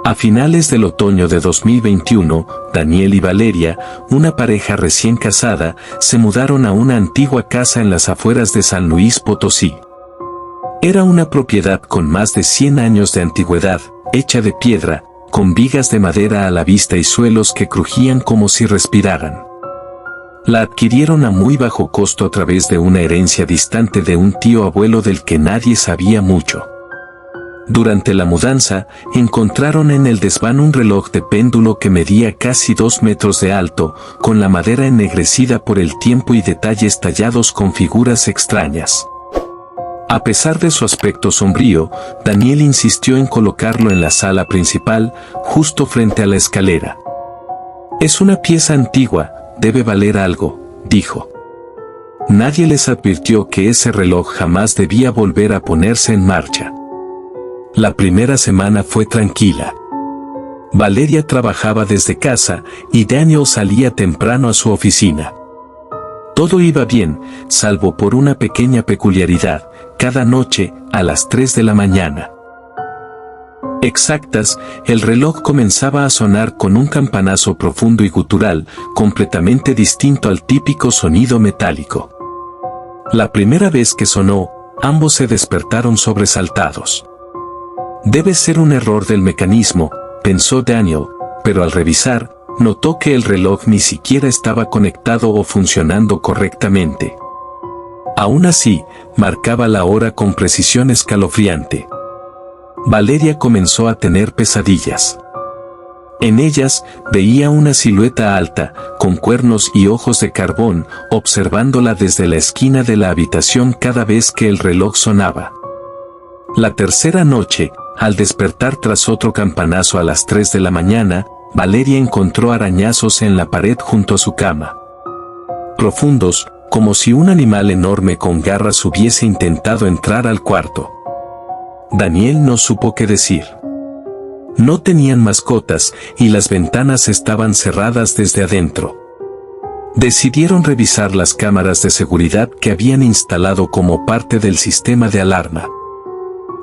A finales del otoño de 2021, Daniel y Valeria, una pareja recién casada, se mudaron a una antigua casa en las afueras de San Luis Potosí. Era una propiedad con más de 100 años de antigüedad, hecha de piedra, con vigas de madera a la vista y suelos que crujían como si respiraran. La adquirieron a muy bajo costo a través de una herencia distante de un tío abuelo del que nadie sabía mucho. Durante la mudanza, encontraron en el desván un reloj de péndulo que medía casi 2 metros de alto, con la madera ennegrecida por el tiempo y detalles tallados con figuras extrañas. A pesar de su aspecto sombrío, Daniel insistió en colocarlo en la sala principal, justo frente a la escalera. «Es una pieza antigua, debe valer algo», dijo. Nadie les advirtió que ese reloj jamás debía volver a ponerse en marcha. La primera semana fue tranquila. Valeria trabajaba desde casa y Daniel salía temprano a su oficina. Todo iba bien, salvo por una pequeña peculiaridad: cada noche, a las 3 de la mañana exactas, el reloj comenzaba a sonar con un campanazo profundo y gutural, completamente distinto al típico sonido metálico. La primera vez que sonó, ambos se despertaron sobresaltados. «Debe ser un error del mecanismo», pensó Daniel, pero al revisar, notó que el reloj ni siquiera estaba conectado o funcionando correctamente. Aún así, marcaba la hora con precisión escalofriante. Valeria comenzó a tener pesadillas. En ellas, veía una silueta alta, con cuernos y ojos de carbón, observándola desde la esquina de la habitación cada vez que el reloj sonaba. La tercera noche, al despertar tras otro campanazo a las 3 de la mañana, Valeria encontró arañazos en la pared junto a su cama. Profundos, como si un animal enorme con garras hubiese intentado entrar al cuarto. Daniel no supo qué decir. No tenían mascotas y las ventanas estaban cerradas desde adentro. Decidieron revisar las cámaras de seguridad que habían instalado como parte del sistema de alarma.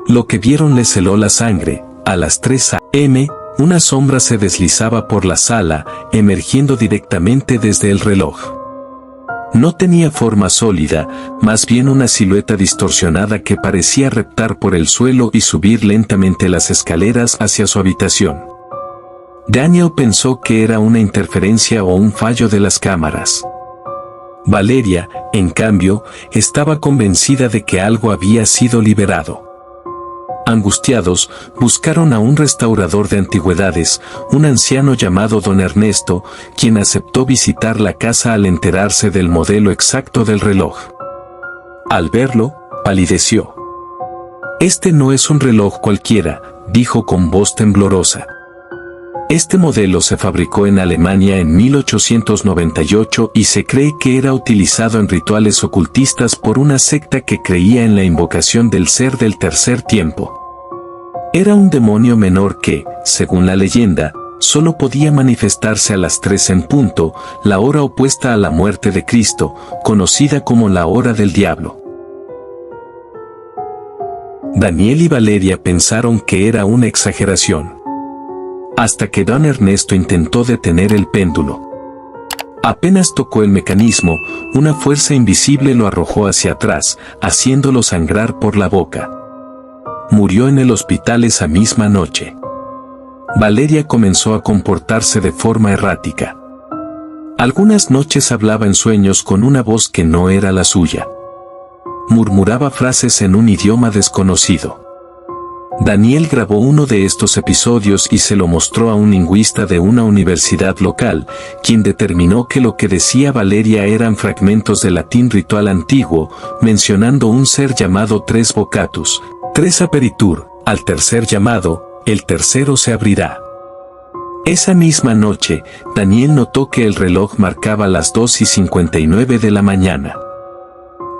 Lo que vieron les heló la sangre. A las 3 a.m., una sombra se deslizaba por la sala, emergiendo directamente desde el reloj. No tenía forma sólida, más bien una silueta distorsionada que parecía reptar por el suelo y subir lentamente las escaleras hacia su habitación. Daniel pensó que era una interferencia o un fallo de las cámaras. Valeria, en cambio, estaba convencida de que algo había sido liberado. Angustiados, buscaron a un restaurador de antigüedades, un anciano llamado Don Ernesto, quien aceptó visitar la casa al enterarse del modelo exacto del reloj. Al verlo, palideció. «Este no es un reloj cualquiera», dijo con voz temblorosa. Este modelo se fabricó en Alemania en 1898 y se cree que era utilizado en rituales ocultistas por una secta que creía en la invocación del ser del tercer tiempo. Era un demonio menor que, según la leyenda, solo podía manifestarse a las 3 en punto, la hora opuesta a la muerte de Cristo, conocida como la hora del diablo. Daniel y Valeria pensaron que era una exageración. Hasta que Don Ernesto intentó detener el péndulo. Apenas tocó el mecanismo, una fuerza invisible lo arrojó hacia atrás, haciéndolo sangrar por la boca. Murió en el hospital esa misma noche. Valeria comenzó a comportarse de forma errática. Algunas noches hablaba en sueños con una voz que no era la suya. Murmuraba frases en un idioma desconocido. Daniel grabó uno de estos episodios y se lo mostró a un lingüista de una universidad local, quien determinó que lo que decía Valeria eran fragmentos de latín ritual antiguo, mencionando un ser llamado Tres Vocatus, Tres Aperitur, al tercer llamado, el tercero se abrirá. Esa misma noche, Daniel notó que el reloj marcaba las 2:59 de la mañana.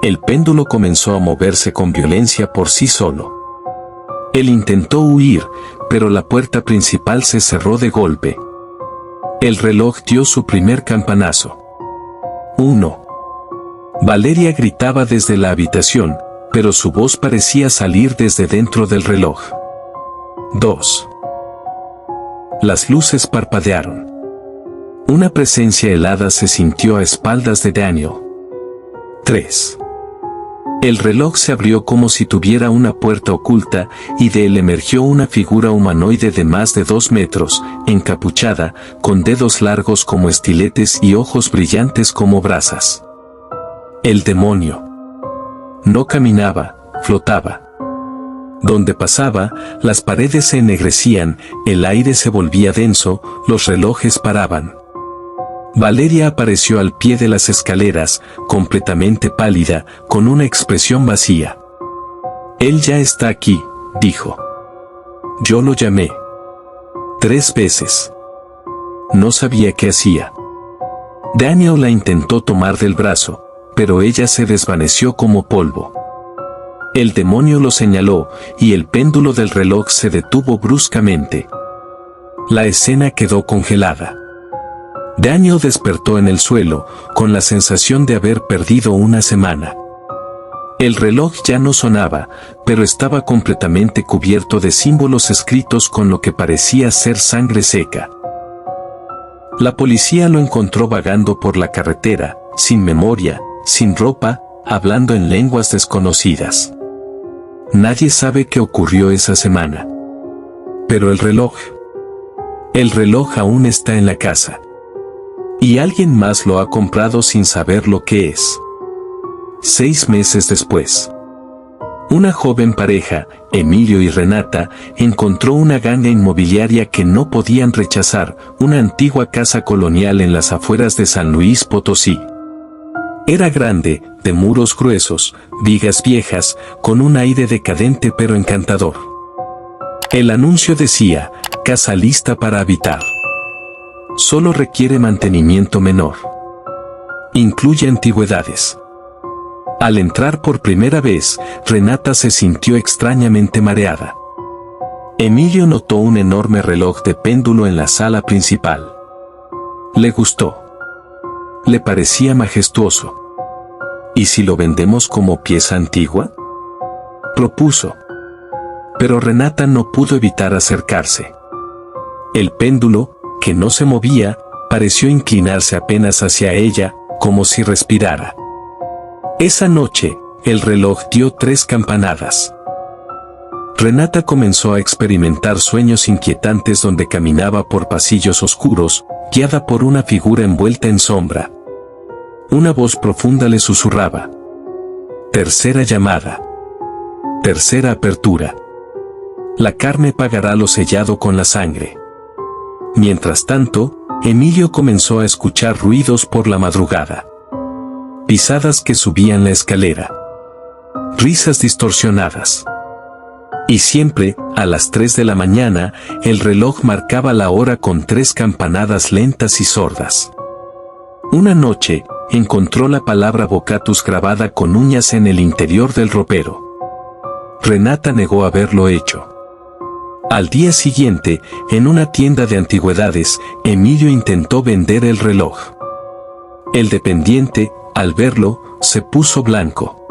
El péndulo comenzó a moverse con violencia por sí solo. Él intentó huir, pero la puerta principal se cerró de golpe. El reloj dio su primer campanazo. 1. Valeria gritaba desde la habitación, pero su voz parecía salir desde dentro del reloj. 2. Las luces parpadearon. Una presencia helada se sintió a espaldas de Daniel. 3. El reloj se abrió como si tuviera una puerta oculta, y de él emergió una figura humanoide de más de 2 metros, encapuchada, con dedos largos como estiletes y ojos brillantes como brasas. El demonio. No caminaba, flotaba. Donde pasaba, las paredes se ennegrecían, el aire se volvía denso, los relojes paraban. Valeria apareció al pie de las escaleras, completamente pálida, con una expresión vacía. «Él ya está aquí», dijo. «Yo lo llamé 3 veces. No sabía qué hacía». Daniel la intentó tomar del brazo, pero ella se desvaneció como polvo. El demonio lo señaló, y el péndulo del reloj se detuvo bruscamente. La escena quedó congelada. Daniel despertó en el suelo, con la sensación de haber perdido una semana. El reloj ya no sonaba, pero estaba completamente cubierto de símbolos escritos con lo que parecía ser sangre seca. La policía lo encontró vagando por la carretera, sin memoria, sin ropa, hablando en lenguas desconocidas. Nadie sabe qué ocurrió esa semana. Pero el reloj aún está en la casa. Y alguien más lo ha comprado sin saber lo que es. 6 meses después. Una joven pareja, Emilio y Renata, encontró una ganga inmobiliaria que no podían rechazar, una antigua casa colonial en las afueras de San Luis Potosí. Era grande, de muros gruesos, vigas viejas, con un aire decadente pero encantador. El anuncio decía, casa lista para habitar. Solo requiere mantenimiento menor. Incluye antigüedades. Al entrar por primera vez, Renata se sintió extrañamente mareada. Emilio notó un enorme reloj de péndulo en la sala principal. Le gustó. Le parecía majestuoso. ¿Y si lo vendemos como pieza antigua?, propuso. Pero Renata no pudo evitar acercarse. El péndulo, que no se movía, pareció inclinarse apenas hacia ella, como si respirara. Esa noche, el reloj dio 3 campanadas. Renata comenzó a experimentar sueños inquietantes donde caminaba por pasillos oscuros, guiada por una figura envuelta en sombra. Una voz profunda le susurraba. Tercera llamada. Tercera apertura. La carne pagará lo sellado con la sangre. Mientras tanto, Emilio comenzó a escuchar ruidos por la madrugada. Pisadas que subían la escalera. Risas distorsionadas. Y siempre, a las 3 de la mañana, el reloj marcaba la hora con 3 campanadas lentas y sordas. Una noche, encontró la palabra Bocatus grabada con uñas en el interior del ropero. Renata negó haberlo hecho. Al día siguiente, en una tienda de antigüedades, Emilio intentó vender el reloj. El dependiente, al verlo, se puso blanco.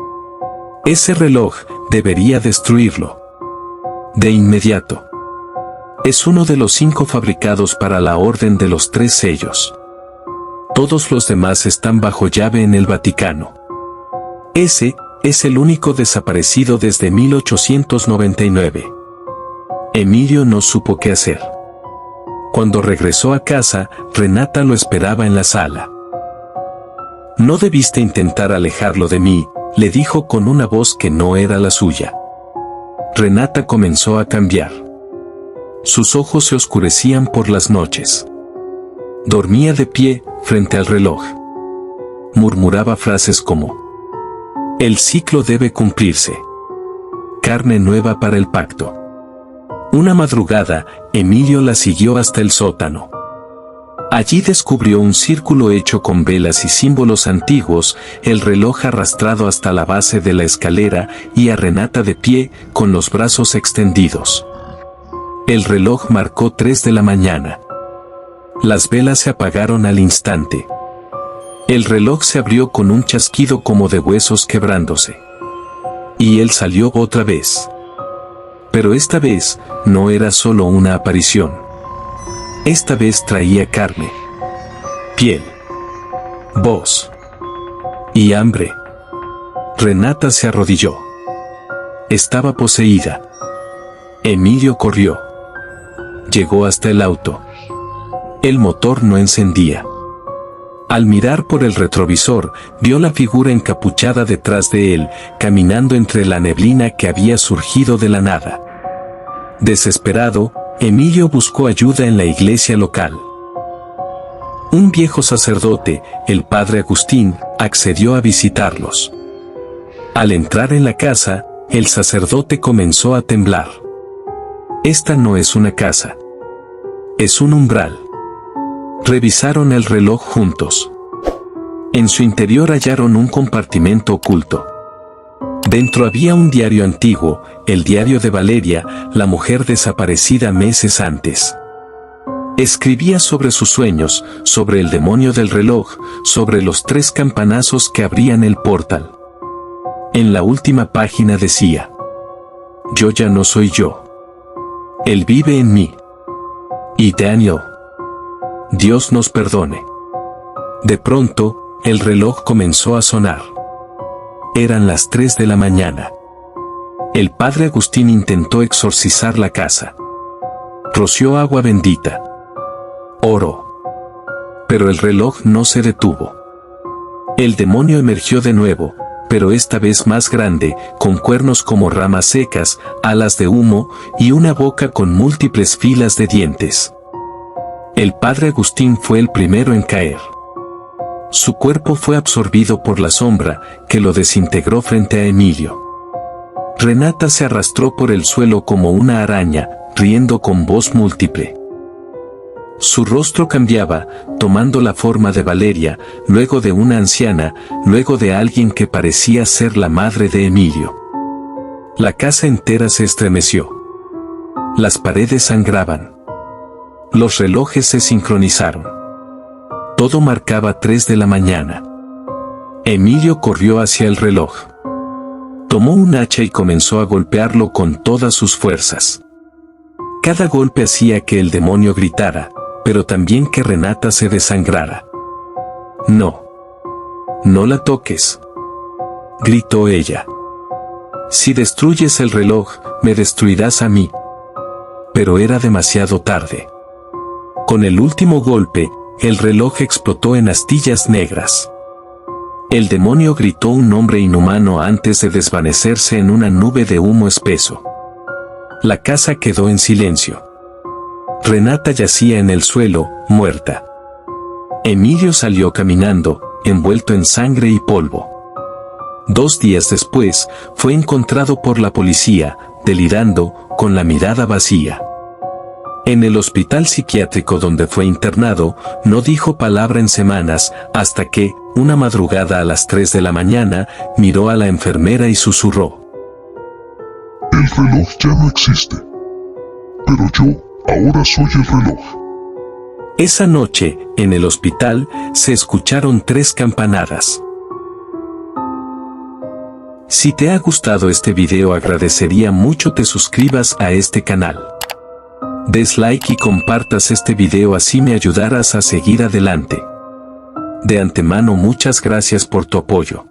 Ese reloj, debería destruirlo. De inmediato. Es uno de los 5 fabricados para la Orden de los 3 sellos. Todos los demás están bajo llave en el Vaticano. Ese es el único desaparecido desde 1899. Emilio no supo qué hacer. Cuando regresó a casa, Renata lo esperaba en la sala. «No debiste intentar alejarlo de mí», le dijo con una voz que no era la suya. Renata comenzó a cambiar. Sus ojos se oscurecían por las noches. Dormía de pie, frente al reloj. Murmuraba frases como: «El ciclo debe cumplirse. Carne nueva para el pacto». Una madrugada, Emilio la siguió hasta el sótano. Allí descubrió un círculo hecho con velas y símbolos antiguos, el reloj arrastrado hasta la base de la escalera y a Renata de pie, con los brazos extendidos. El reloj marcó 3 de la mañana. Las velas se apagaron al instante. El reloj se abrió con un chasquido como de huesos quebrándose. Y él salió otra vez. Pero esta vez, no era solo una aparición. Esta vez traía carne, piel, voz y hambre. Renata se arrodilló. Estaba poseída. Emilio corrió. Llegó hasta el auto. El motor no encendía. Al mirar por el retrovisor, vio la figura encapuchada detrás de él, caminando entre la neblina que había surgido de la nada. Desesperado, Emilio buscó ayuda en la iglesia local. Un viejo sacerdote, el padre Agustín, accedió a visitarlos. Al entrar en la casa, el sacerdote comenzó a temblar. Esta no es una casa. Es un umbral. Revisaron el reloj juntos. En su interior hallaron un compartimento oculto. Dentro había un diario antiguo, el diario de Valeria, la mujer desaparecida meses antes. Escribía sobre sus sueños, sobre el demonio del reloj, sobre los 3 campanazos que abrían el portal. En la última página decía: yo ya no soy yo. Él vive en mí. Y Daniel. Dios nos perdone. De pronto, el reloj comenzó a sonar. Eran las 3 de la mañana. El padre Agustín intentó exorcizar la casa. Roció agua bendita. Oró. Pero el reloj no se detuvo. El demonio emergió de nuevo, pero esta vez más grande, con cuernos como ramas secas, alas de humo, y una boca con múltiples filas de dientes. El padre Agustín fue el primero en caer. Su cuerpo fue absorbido por la sombra, que lo desintegró frente a Emilio. Renata se arrastró por el suelo como una araña, riendo con voz múltiple. Su rostro cambiaba, tomando la forma de Valeria, luego de una anciana, luego de alguien que parecía ser la madre de Emilio. La casa entera se estremeció. Las paredes sangraban. Los relojes se sincronizaron. Todo marcaba 3 de la mañana. Emilio corrió hacia el reloj. Tomó un hacha y comenzó a golpearlo con todas sus fuerzas. Cada golpe hacía que el demonio gritara, pero también que Renata se desangrara. No. No la toques, gritó ella. Si destruyes el reloj, me destruirás a mí. Pero era demasiado tarde. Con el último golpe, el reloj explotó en astillas negras. El demonio gritó un nombre inhumano antes de desvanecerse en una nube de humo espeso. La casa quedó en silencio. Renata yacía en el suelo, muerta. Emilio salió caminando, envuelto en sangre y polvo. 2 días después, fue encontrado por la policía, delirando, con la mirada vacía. En el hospital psiquiátrico donde fue internado, no dijo palabra en semanas, hasta que, una madrugada a las 3 de la mañana, miró a la enfermera y susurró: el reloj ya no existe. Pero yo, ahora soy el reloj. Esa noche, en el hospital, se escucharon 3 campanadas. Si te ha gustado este video, agradecería mucho te suscribas a este canal. Des like y compartas este video, así me ayudarás a seguir adelante. De antemano, muchas gracias por tu apoyo.